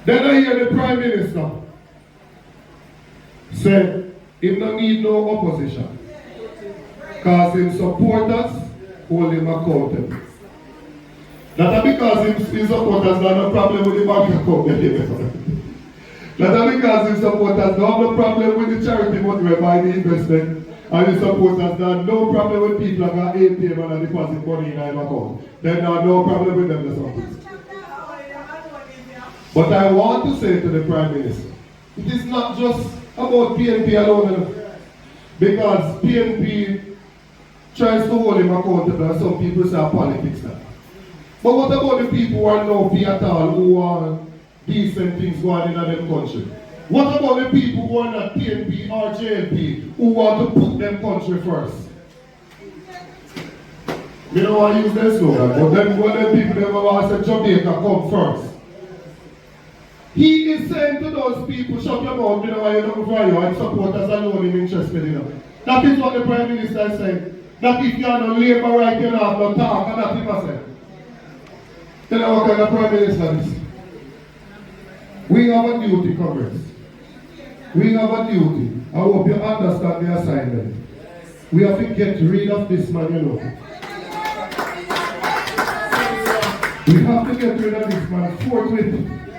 Then I hear the Prime Minister say he don't need no opposition. Because his supporters hold him accountable. That is because his supporters don't have no problem with the bank account. That is because his supporters don't have no problem with the charity money we buy the investment. And his supporters don't have no problem with people that got ATM and deposit money in their account. They don't have no problem with them. But I want to say to the Prime Minister, it is not just about PNP alone. Because PNP tries to hold him accountable and some people say politics now. But what about the people who are no pay at all, who are decent things going on in their country? What about the people who are not PNP or JLP, who want to put them country first? You know I use this slogan, but then when the people never want to say Jamaica come first. He is saying to those people, shut your mouth, you know why you don't for you, and supporters alone in interested in them. That is what the Prime Minister is saying. That if you are no labor right, you don't have no talk, and that he must say. Tell you what kind of Prime Minister is. We have a duty, comrades. We have a duty. I hope you understand the assignment. We have to get rid of this man, you know. We have to get rid of this man forthwith.